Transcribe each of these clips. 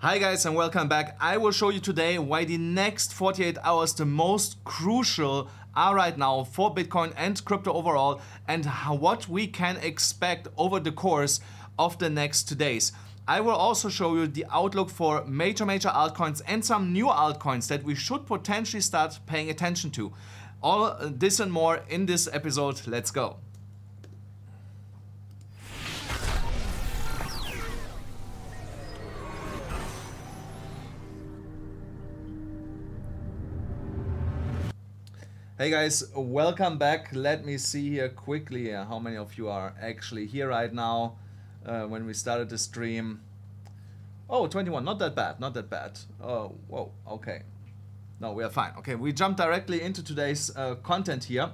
Hi guys and welcome back. I will show you today why the next 48 hours the most crucial are right now for Bitcoin and crypto overall, and what we can expect over the course of the next 2 days. I will also show you the outlook for major altcoins and some new altcoins that we should potentially start paying attention to. All this and more in this episode. Let's go. Hey guys, welcome back. Let me see here quickly how many of you are actually here right now when we started the stream. Oh, 21, not that bad, not that bad. Oh, whoa, okay. No, we are fine. Okay, we jump directly into today's content here.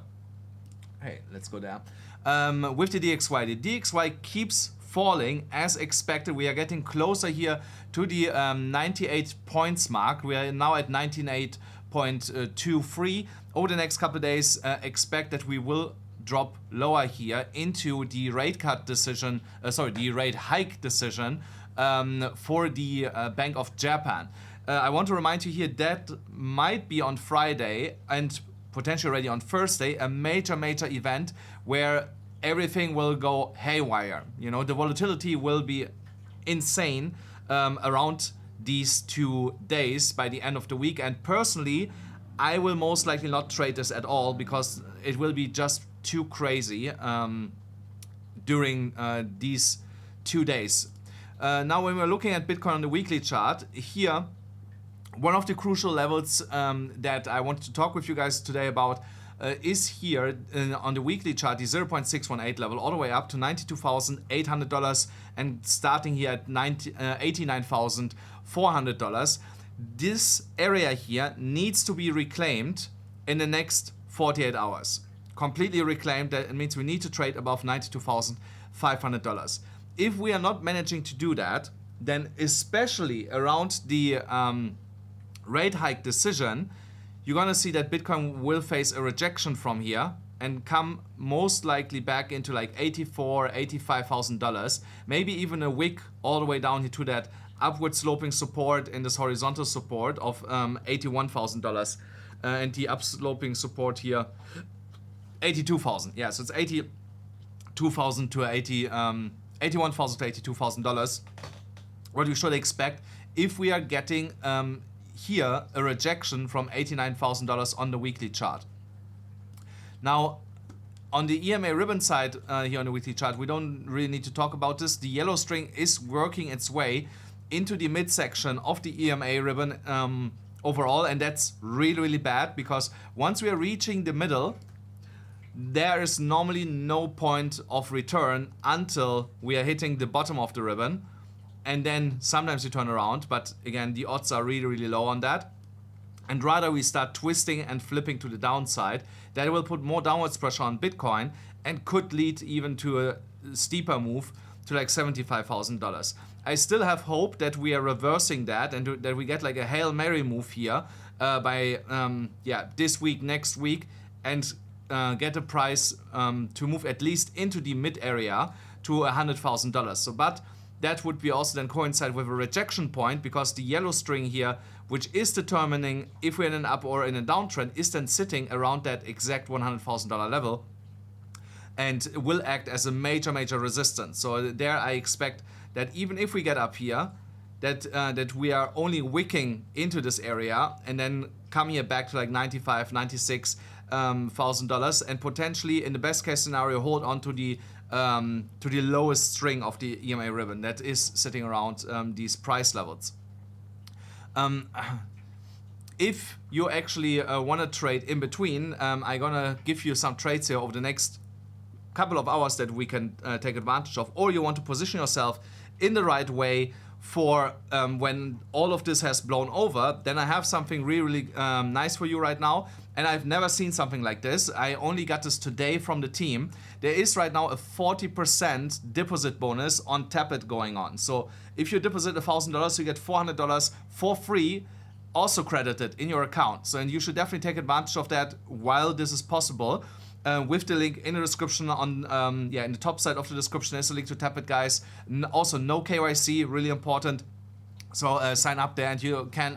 Hey, let's go there. With the DXY. The DXY keeps falling as expected. We are getting closer here to the 98 points mark. We are now at 98.23. Over the next couple of days, expect that we will drop lower here into the rate cut decision, the rate hike decision for the Bank of Japan. I want to remind you here that might be on Friday and potentially already on Thursday, a major event where everything will go haywire. You know, the volatility will be insane around these 2 days by the end of the week. And personally, I will most likely not trade this at all because it will be just too crazy during these 2 days. Now, when we're looking at Bitcoin on the weekly chart, here, one of the crucial levels that I wanted to talk with you guys today about is here on the weekly chart, the 0.618 level, all the way up to $92,800 and starting here at $89,400. This area here needs to be reclaimed in the next 48 hours. Completely reclaimed. That means we need to trade above $92,500. If we are not managing to do that, then especially around the rate hike decision, you're gonna see that Bitcoin will face a rejection from here and come most likely back into like $84,000, $85,000, maybe even a wick all the way down here to that upward sloping support in this horizontal support of $81,000 and the upsloping support here 82,000. Yeah, so it's 82,000 to $81,000 to $82,000. What you should expect if we are getting here a rejection from $89,000 on the weekly chart. Now, on the EMA ribbon side here on the weekly chart, we don't really need to talk about this. The yellow string is working its way into the midsection of the EMA ribbon overall, and that's really bad because once we are reaching the middle, there is normally no point of return until we are hitting the bottom of the ribbon, and then sometimes you turn around, but again the odds are really low on that, and rather we start twisting and flipping to the downside. That will put more downwards pressure on Bitcoin and could lead even to a steeper move to like $75,000. I still have hope that we are reversing that and that we get like a Hail Mary move here by this week, next week, and get a price to move at least into the mid area to $100,000. So, but that would be also then coincide with a rejection point because the yellow string here, which is determining if we're in an up or in a downtrend, is then sitting around that exact $100,000 level and will act as a major resistance. So there I expect that even if we get up here, that we are only wicking into this area and then come here back to like $95,000, $96,000 and potentially in the best case scenario hold on to the lowest string of the EMA ribbon that is sitting around these price levels. If you actually want to trade in between, I'm gonna give you some trades here over the next couple of hours that we can take advantage of, or you want to position yourself in the right way for when all of this has blown over, then I have something really nice for you right now. And I've never seen something like this. I only got this today from the team. There is right now a 40% deposit bonus on Tapit going on. So if you deposit $1,000, you get $400 for free, also credited in your account. So and you should definitely take advantage of that while this is possible. with the link in the description on, in the top side of the description is a link to Tapit, guys. Also, no KYC, really important. So sign up there and you can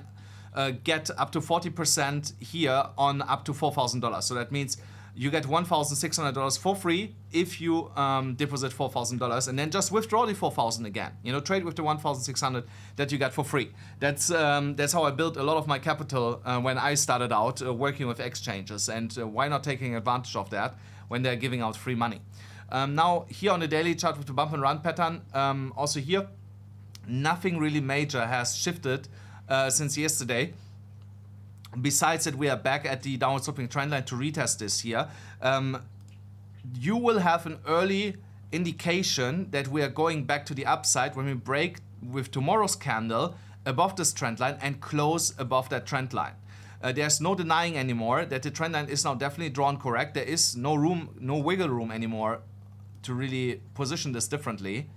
get up to 40% here on up to $4,000. So that means you get $1,600 for free if you deposit $4,000 and then just withdraw the $4,000 again. You know, trade with the $1,600 that you get for free. That's how I built a lot of my capital when I started out working with exchanges. And why not taking advantage of that when they're giving out free money? Now here on the daily chart with the bump and run pattern, also here, nothing really major has shifted since yesterday. Besides that, we are back at the downward sloping trend line to retest this here. You will have an early indication that we are going back to the upside when we break with tomorrow's candle above this trend line and close above that trend line. There's no denying anymore that the trend line is now definitely drawn correct. There is no room, no wiggle room anymore to really position this differently.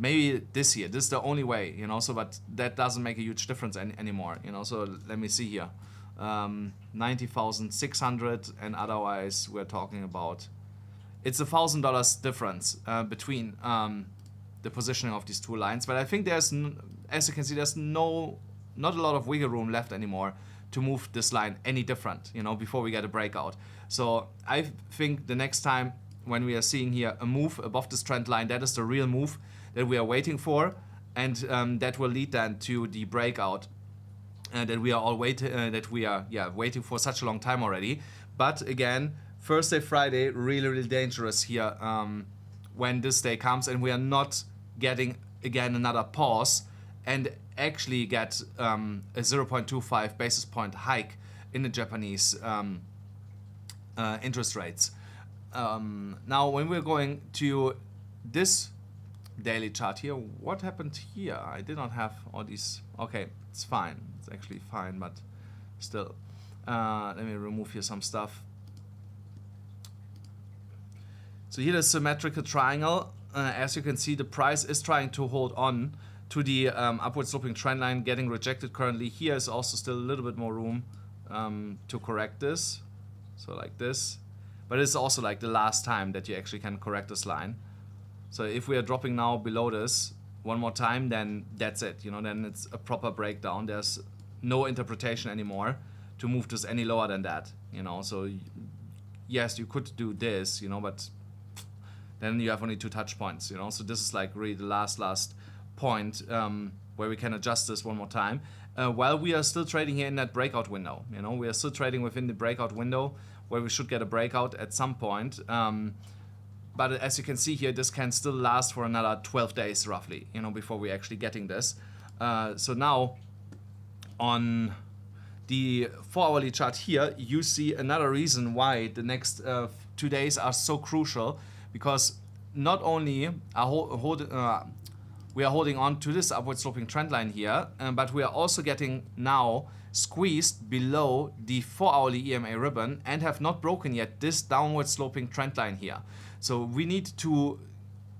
Maybe this here, this is the only way, you know, so, but that doesn't make a huge difference anymore, you know, so let me see here. 90,600 and otherwise we're talking about, it's $1,000 difference between the positioning of these two lines, but I think there's, as you can see, there's not a lot of wiggle room left anymore to move this line any different, you know, before we get a breakout. So I think the next time when we are seeing here a move above this trend line, that is the real move that we are waiting for, and that will lead then to the breakout that we are all waiting for such a long time already. But again, Thursday, Friday, really dangerous here when this day comes and we are not getting again another pause and actually get a 0.25 basis point hike in the Japanese interest rates. Now when we're going to this daily chart here, what happened here? I did not have all these. Okay, it's fine, it's actually fine, but still let me remove here some stuff. So here the symmetrical triangle, as you can see, the price is trying to hold on to the upward sloping trend line, getting rejected currently. Here is also still a little bit more room to correct this, so like this, but it's also like the last time that you actually can correct this line. So if we are dropping now below this one more time, then that's it, you know, then it's a proper breakdown. There's no interpretation anymore to move this any lower than that, you know. So yes, you could do this, you know, but then you have only 2 touch points, you know. So this is like really the last point where we can adjust this one more time. While we are still trading here in that breakout window, you know, we are still trading within the breakout window where we should get a breakout at some point. But as you can see here, this can still last for another 12 days roughly, you know, before we're actually getting this. So now on the 4-hourly chart here, you see another reason why the next 2 days are so crucial, because not only are we are holding on to this upward sloping trend line here, but we are also getting now squeezed below the 4-hourly EMA ribbon and have not broken yet this downward sloping trend line here. So we need to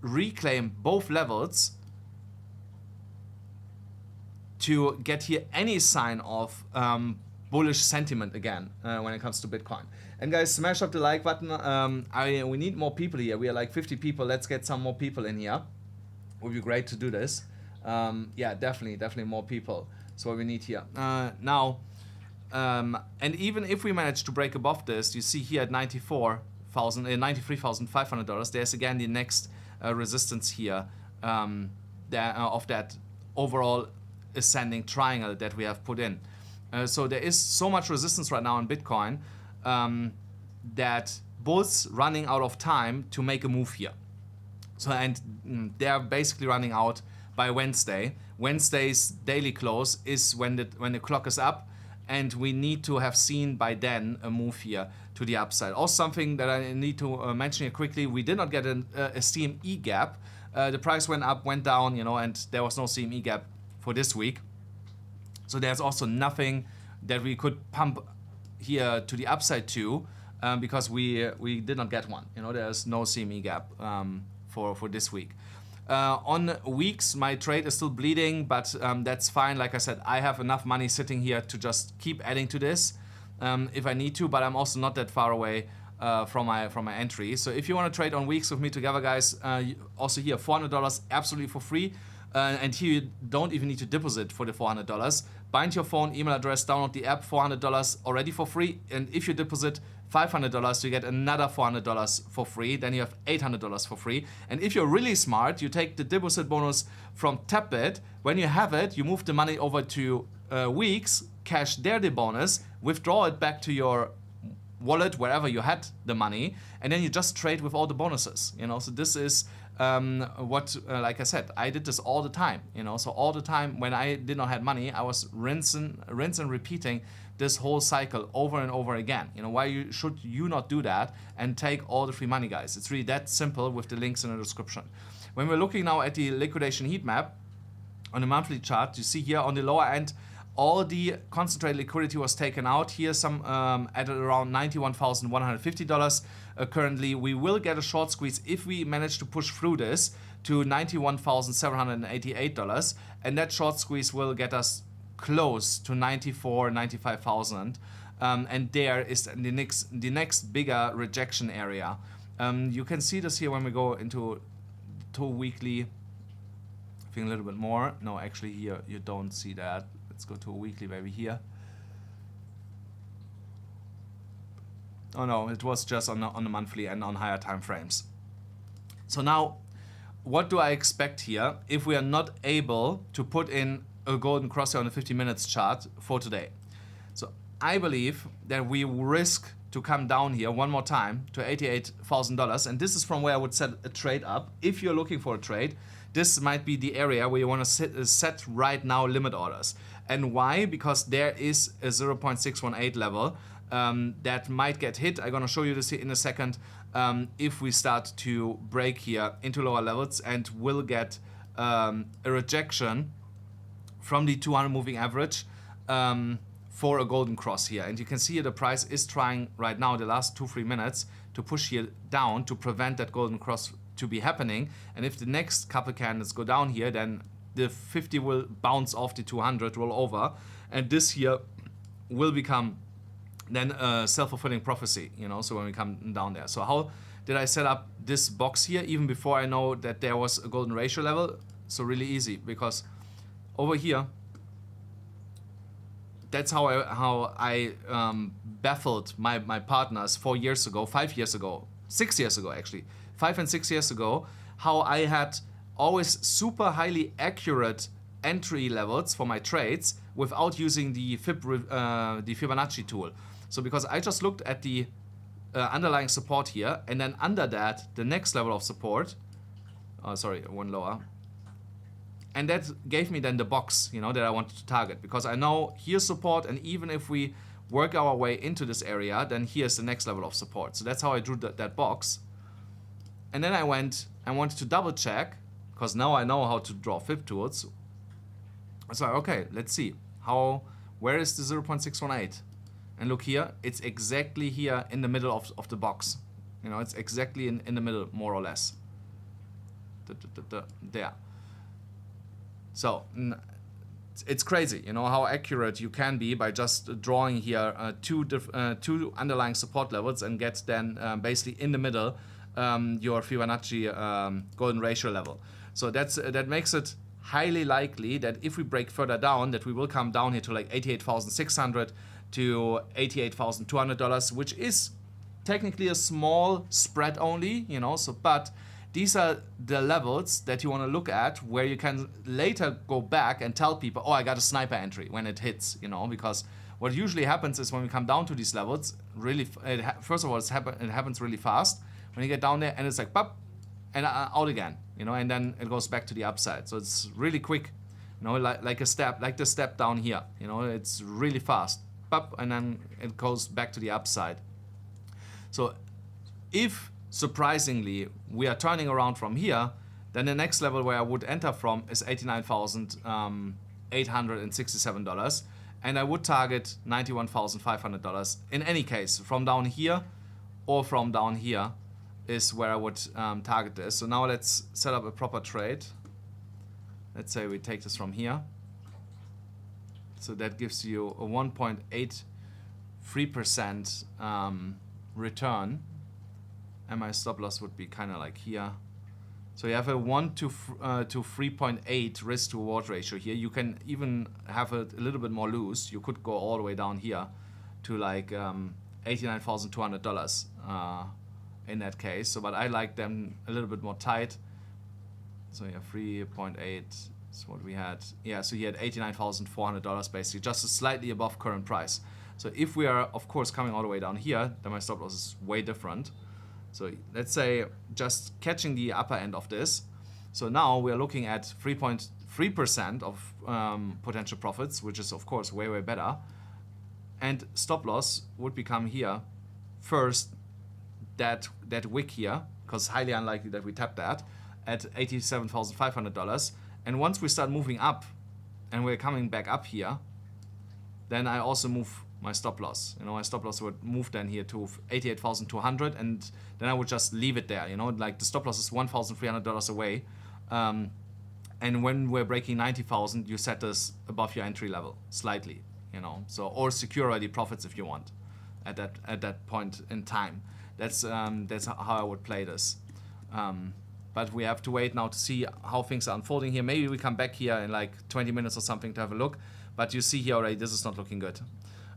reclaim both levels to get here any sign of bullish sentiment again when it comes to Bitcoin. And guys, smash up the like button. We need more people here. We are like 50 people. Let's get some more people in here. Would be great to do this. Yeah, definitely more people. That's what we need here. Now, and even if we manage to break above this, you see here at $93,500, there's again the next resistance here of that overall ascending triangle that we have put in. So there is so much resistance right now in Bitcoin that bulls running out of time to make a move here. So, and they're basically running out by Wednesday. Wednesday's daily close is when the clock is up, and we need to have seen by then a move here to the upside. Also something that I need to mention here quickly, we did not get a CME gap. The price went up, went down, you know, and there was no CME gap for this week. So there's also nothing that we could pump here to the upside to, because we did not get one. You know, there's no CME gap for this week. On WEEX, my trade is still bleeding, but that's fine. Like I said, I have enough money sitting here to just keep adding to this if I need to, but I'm also not that far away from my entry. So if you want to trade on WEEX with me together, guys, also here $400 absolutely for free. And here you don't even need to deposit for the $400. Bind your phone, email address, download the app, $400 already for free. And if you deposit $500, you get another $400 for free. Then you have $800 for free. And if you're really smart, you take the deposit bonus from TapBit. When you have it, you move the money over to WEEX, cash there the bonus, withdraw it back to your wallet wherever you had the money, and then you just trade with all the bonuses. So this is what, like I said, I did this all the time. So all the time when I did not have money, I was rinse and repeating this whole cycle over and over again. Why should you not do that and take all the free money, guys? It's really that simple with the links in the description. When we're looking now at the liquidation heat map on the monthly chart, you see here on the lower end, all the concentrated liquidity was taken out. Here some at around $91,150. Currently, we will get a short squeeze if we manage to push through this to $91,788. And that short squeeze will get us close to $95,000. And there is the next bigger rejection area. You can see this here when we go into 2 weekly. I think a little bit more. No, actually here you don't see that. Let's go to a weekly, maybe here. Oh no, it was just on the monthly and on higher time frames. So now, what do I expect here if we are not able to put in a golden cross here on the 50 minutes chart for today? So I believe that we risk to come down here one more time to $88,000, and this is from where I would set a trade up. If you're looking for a trade, this might be the area where you want to set right now limit orders. And why? Because there is a 0.618 level that might get hit. I'm going to show you this in a second. If we start to break here into lower levels, and will get a rejection from the 200 moving average for a golden cross here. And you can see here the price is trying right now, the last 2-3 minutes, to push here down to prevent that golden cross to be happening. And if the next couple candles go down here, then the 50 will bounce off the 200, roll over, and this here will become then a self-fulfilling prophecy, so when we come down there. So how did I set up this box here even before I know that there was a golden ratio level? So really easy, because over here, that's how I baffled my partners 4 years ago, 5 years ago, 6 years ago actually, 5 and 6 years ago, how I had always super highly accurate entry levels for my trades without using the Fibonacci tool. So because I just looked at the underlying support here, and then under that, the next level of support, sorry, one lower, and that gave me then the box, that I wanted to target, because I know here's support, and even if we work our way into this area, then here's the next level of support. So that's how I drew that box. And then I wanted to double check, because now I know how to draw Fib tools. So okay, let's see where is the 0.618? And look here, it's exactly here in the middle of the box. It's exactly in the middle, more or less. There. So it's crazy, how accurate you can be by just drawing here two underlying support levels, and get then basically in the middle your Fibonacci golden ratio level. So that makes it highly likely that if we break further down, that we will come down here to like $88,600 to $88,200, which is technically a small spread only, but these are the levels that you want to look at, where you can later go back and tell people, oh, I got a sniper entry when it hits, because what usually happens is when we come down to these levels, first of all, it happens really fast when you get down there, and it's like, pop, and out again, and then it goes back to the upside. So it's really quick, like the step down here, it's really fast, pop, and then it goes back to the upside. So if surprisingly we are turning around from here, then the next level where I would enter from is $89,867, and I would target $91,500 in any case. From down here or from down here is where I would target this. So now let's set up a proper trade. Let's say we take this from here. So that gives you a 1.83% return. And my stop loss would be kind of like here. So you have a 1 to 3.8 risk to reward ratio here. You can even have it a little bit more loose. You could go all the way down here to like $89,200 in that case. So, but I like them a little bit more tight. So yeah, 3.8 is what we had. Yeah, so you had $89,400 basically, just slightly above current price. So if we are, of course, coming all the way down here, then my stop loss is way different. So let's say just catching the upper end of this. So now we are looking at 3.3% of potential profits, which is of course way, way better. And stop loss would become here first that wick here, because highly unlikely that we tap that, at $87,500. And once we start moving up and we're coming back up here, then I also move my stop loss. You know, my stop loss would move then here to 88,200, and then I would just leave it there. You know, like the stop loss is $1,300 away. And when we're breaking 90,000, you set this above your entry level slightly, you know, so, or secure already profits if you want at that point in time. That's how I would play this. But we have to wait now to see how things are unfolding here. Maybe we come back here in like 20 minutes or something to have a look. But you see here already, this is not looking good.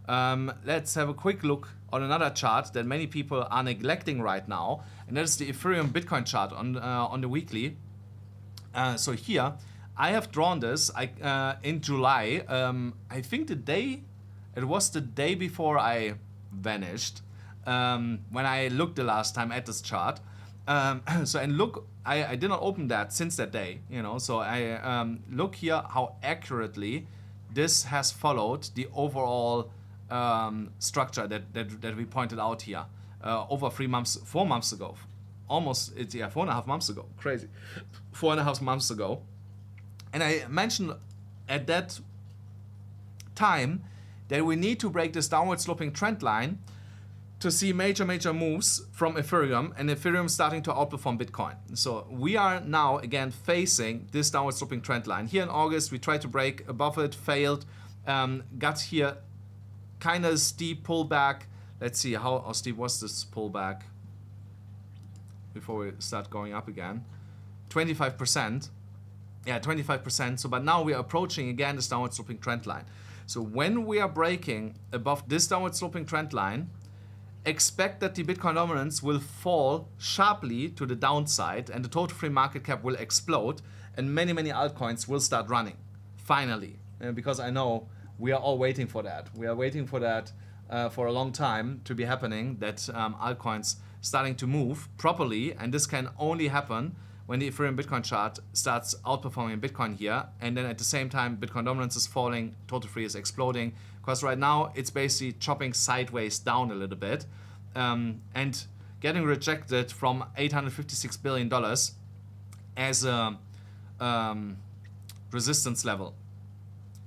Let's have a quick look on another chart that many people are neglecting right now, and that is the Ethereum Bitcoin chart on the weekly. So here, I have drawn this in July. I think it was the day before I vanished, when I looked the last time at this chart. So, and look, I did not open that since that day, you know, so I look here how accurately this has followed the overall structure that we pointed out here over 4 months ago. Almost, it's, yeah, 4.5 months ago. Crazy. 4.5 months ago. And I mentioned at that time that we need to break this downward sloping trend line to see major moves from Ethereum, and Ethereum starting to outperform Bitcoin. So we are now again facing this downward sloping trend line. Here in August, we tried to break above it, failed, got here kind of steep pullback. Let's see, how steep was this pullback before we start going up again? 25%. Yeah, 25%. So, but now we are approaching again this downward sloping trend line. So when we are breaking above this downward sloping trend line, expect that the Bitcoin dominance will fall sharply to the downside and the total free market cap will explode and many altcoins will start running, finally. Because I know we are all waiting for that. We are waiting for that for a long time to be happening, that altcoins starting to move properly, and this can only happen when the Ethereum Bitcoin chart starts outperforming Bitcoin here, and then at the same time Bitcoin dominance is falling, total free is exploding, because right now it's basically chopping sideways down a little bit and getting rejected from $856 billion as a resistance level.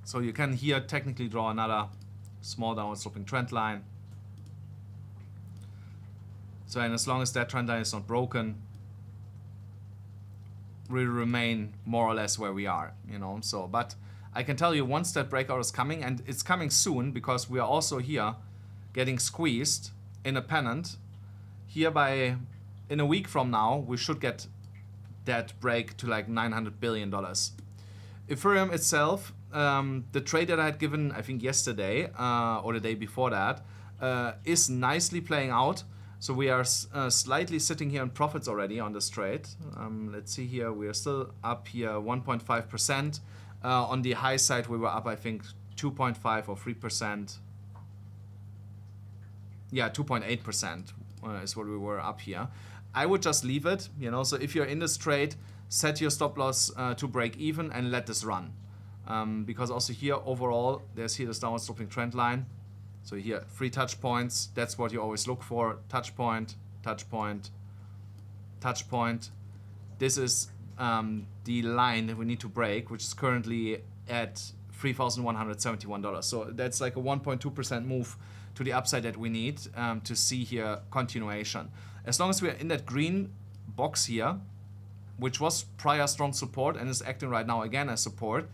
So you can here technically draw another small downward sloping trend line. So, and as long as that trend line is not broken, we remain more or less where we are, you know. So, but I can tell you once that breakout is coming, and it's coming soon, because we are also here getting squeezed in a pennant. Hereby, in a week from now, we should get that break to like $900 billion. Ethereum itself, the trade that I had given, I think yesterday or the day before that, is nicely playing out. So we are slightly sitting here in profits already on this trade. Let's see here, we are still up here 1.5%. On the high side, we were up, I think, 2.5 or 3%. Yeah, 2.8% is what we were up here. I would just leave it, you know. So if you're in this trade, set your stop loss to break even and let this run. Because also here, overall, there's here this downward sloping trend line. So here, 3 touch points. That's what you always look for. Touch point, touch point, touch point. This is the line that we need to break, which is currently at $3,171. So that's like a 1.2% move to the upside that we need to see here continuation. As long as we are in that green box here, which was prior strong support and is acting right now again as support,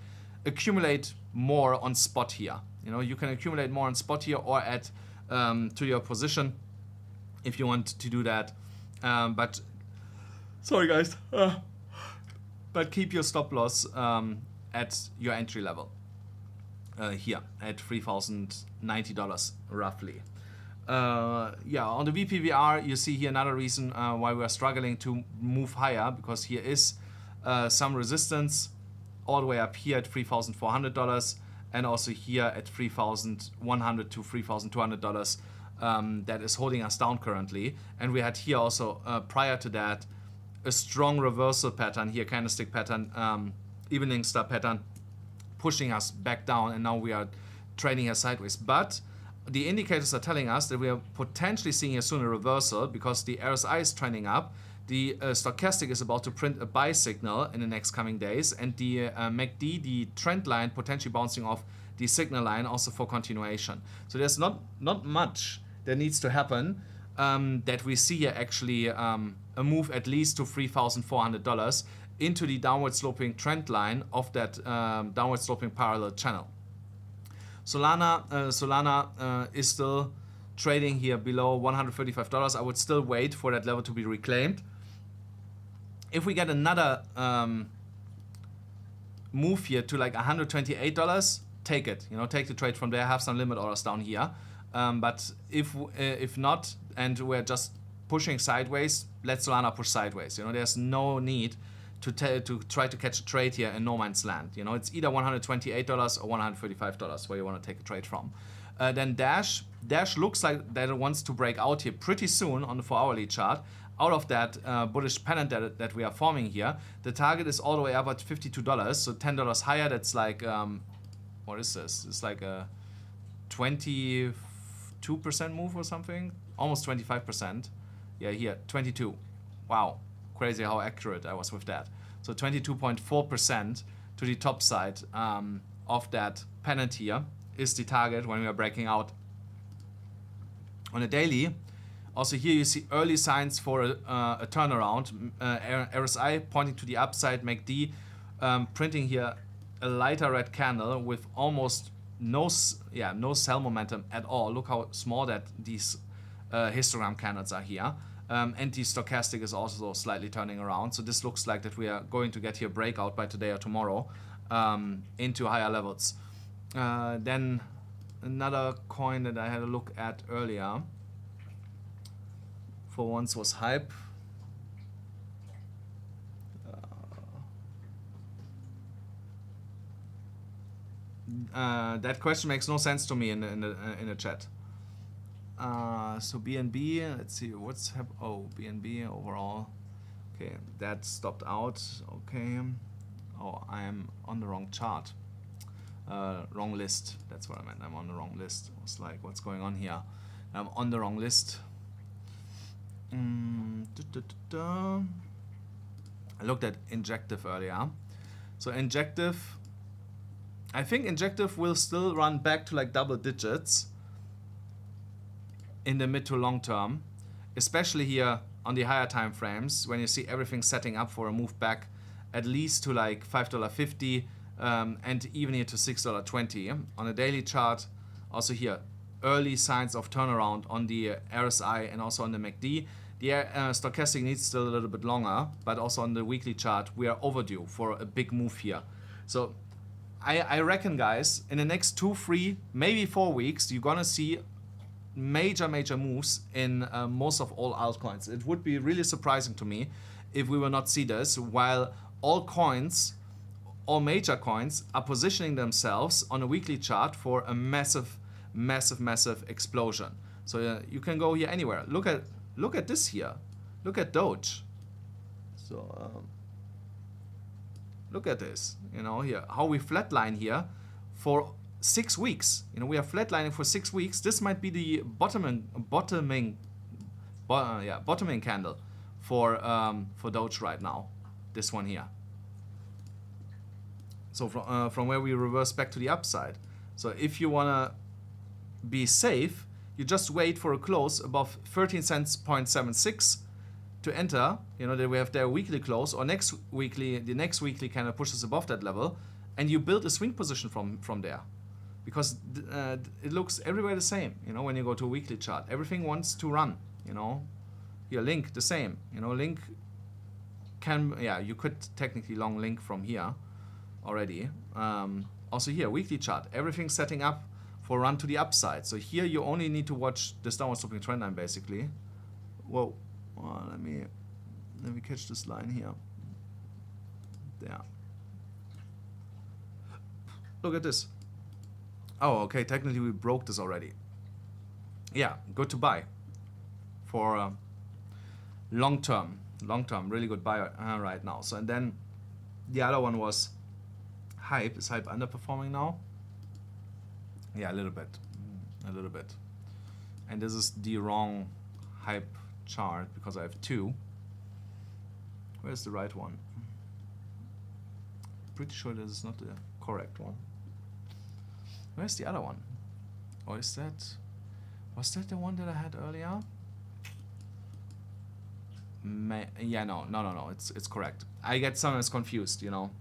accumulate more on spot here. You know, you can accumulate more on spot here or add to your position if you want to do that. But sorry guys, but keep your stop loss at your entry level here at $3,090 roughly. Yeah, on the VPVR, you see here another reason why we are struggling to move higher, because here is some resistance all the way up here at $3,400 and also here at $3,100 to $3,200 that is holding us down currently. And we had here also prior to that a strong reversal pattern here, candlestick pattern, evening star pattern, pushing us back down, and now we are trading here sideways. But the indicators are telling us that we are potentially seeing a soon a reversal, because the RSI is trending up, the stochastic is about to print a buy signal in the next coming days, and the MACD, the trend line, potentially bouncing off the signal line also for continuation. So there's not much that needs to happen that we see here actually a move at least to $3,400 into the downward sloping trend line of that downward sloping parallel channel. Solana is still trading here below $135. I would still wait for that level to be reclaimed. If we get another move here to like $128, take it. You know, take the trade from there. Have some limit orders down here. But if not, and we're just pushing sideways, let Solana push sideways. You know, there's no need to try to catch a trade here in no man's land. You know, it's either $128 or $135 where you want to take a trade from. Then Dash looks like that it wants to break out here pretty soon on the 4-hourly chart. Out of that bullish pennant that we are forming here, the target is all the way up at $52, so $10 higher. That's like, what is this? It's like a 22% move or something, almost 25%. Yeah, here, 22. Wow, crazy how accurate I was with that. So 22.4% to the top side of that pennant here is the target when we are breaking out. On a daily, also here you see early signs for a turnaround. RSI pointing to the upside, MACD printing here a lighter red candle with almost no sell momentum at all. Look how small that these histogram candles are here. And the stochastic is also slightly turning around. So this looks like that we are going to get here breakout by today or tomorrow into higher levels. Then another coin that I had a look at earlier for once was Hype. That question makes no sense to me in the chat. So BNB, let's see what's happened. Oh, BNB overall. Okay, that stopped out. Okay. Oh, I am on the wrong chart. Wrong list. That's what I meant. I'm on the wrong list. I was like, what's going on here? I'm on the wrong list. I looked at Injective earlier. So Injective, I think Injective will still run back to like double digits in the mid to long term, especially here on the higher time frames when you see everything setting up for a move back at least to like $5.50 and even here to $6.20 on a daily chart. Also here early signs of turnaround on the RSI and also on the MACD. The stochastic needs still a little bit longer, but also on the weekly chart we are overdue for a big move here. So I reckon, guys, in the next 2, 3, maybe 4 weeks, you're gonna see major moves in most of all altcoins. It would be really surprising to me if we will not see this, while all coins, all major coins are positioning themselves on a weekly chart for a massive explosion. So you can go here anywhere. Look at this here. Look at Doge. So look at this. You know here how we flatline here for 6 weeks. You know, we are flatlining for 6 weeks. This might be the bottoming candle for Doge right now. This one here. So from where we reverse back to the upside. So if you wanna be safe, you just wait for a close above 13 cents 0.76 to enter. You know that we have their weekly close, or the next weekly kind of pushes above that level, and you build a swing position from there. Because it looks everywhere the same, you know, when you go to a weekly chart. Everything wants to run, you know. Here, Link, the same. You know, Link you could technically long link from here already. Also here, weekly chart, everything's setting up for run to the upside. So here you only need to watch this downward sloping trend line basically. Whoa, let me catch this line here. There. Look at this. Oh, okay, technically we broke this already. Yeah, good to buy for long term, really good buy right now. So and then the other one was Hype. Is Hype underperforming now? Yeah, a little bit. And this is the wrong Hype chart because I have two. Where's the right one? Pretty sure this is not the correct one. Where's the other one? Or is that... Was that the one that I had earlier? Yeah, no. It's correct. I get sometimes confused, you know.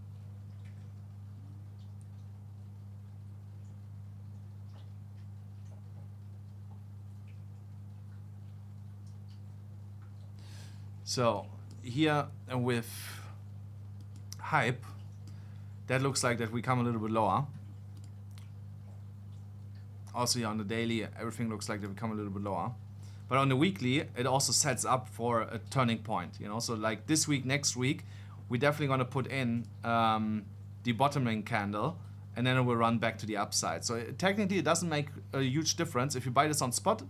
So here with Hype, that looks like that we come a little bit lower. Also here on the daily, everything looks like they become a little bit lower. But on the weekly, it also sets up for a turning point, you know. So like this week, next week, we're definitely going to put in the bottoming candle, and then it will run back to the upside. So technically, it doesn't make a huge difference. If you buy this on spot,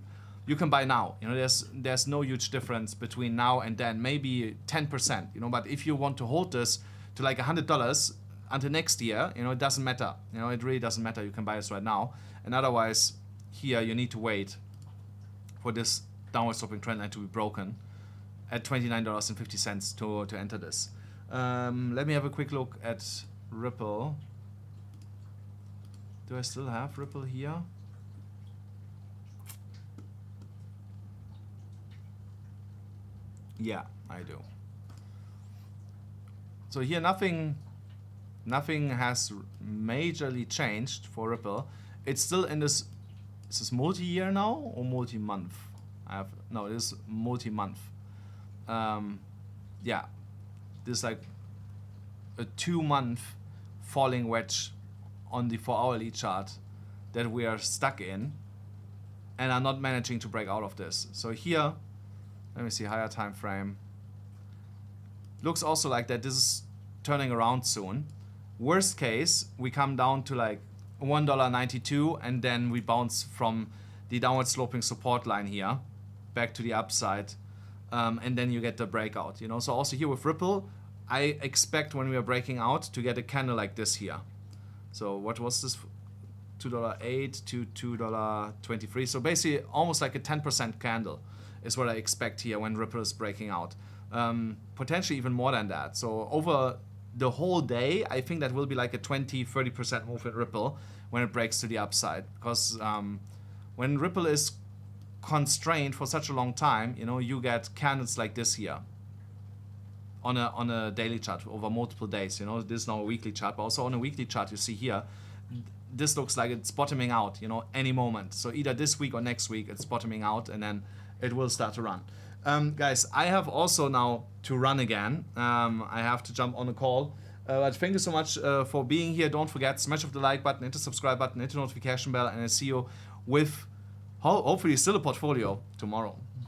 you can buy now. You know, there's no huge difference between now and then, maybe 10%. You know, but if you want to hold this to like $100 until next year, you know, it doesn't matter. You know, it really doesn't matter. You can buy this right now. And otherwise, here you need to wait for this downward sloping trend line to be broken at $29.50 to enter this. Let me have a quick look at Ripple. Do I still have Ripple here? Yeah, I do. So here nothing has majorly changed for Ripple. It's still in this. Is this multi-year now or multi-month? No, it is multi-month. Yeah, this is like a 2-month falling wedge on the 4-hourly chart that we are stuck in, and are not managing to break out of this. So here, let me see, higher time frame. Looks also like that this is turning around soon. Worst case, we come down to like $1.92, and then we bounce from the downward sloping support line here back to the upside, and then you get the breakout, you know. So also here with Ripple, I expect when we are breaking out to get a candle like this here. So what was this? $2.08 to $2.23. So basically almost like a 10% candle is what I expect here when Ripple is breaking out. Potentially even more than that. So over the whole day, I think that will be like a 20-30% move in Ripple when it breaks to the upside. Because when Ripple is constrained for such a long time, you know, you get candles like this here on a daily chart over multiple days. You know, this is now a weekly chart, but also on a weekly chart you see here, this looks like it's bottoming out, you know, any moment. So either this week or next week it's bottoming out, and then it will start to run. Guys, I have also now to run again. I have to jump on a call. But thank you so much for being here. Don't forget, smash off the like button, hit the subscribe button, hit the notification bell, and I'll see you with hopefully still a portfolio tomorrow.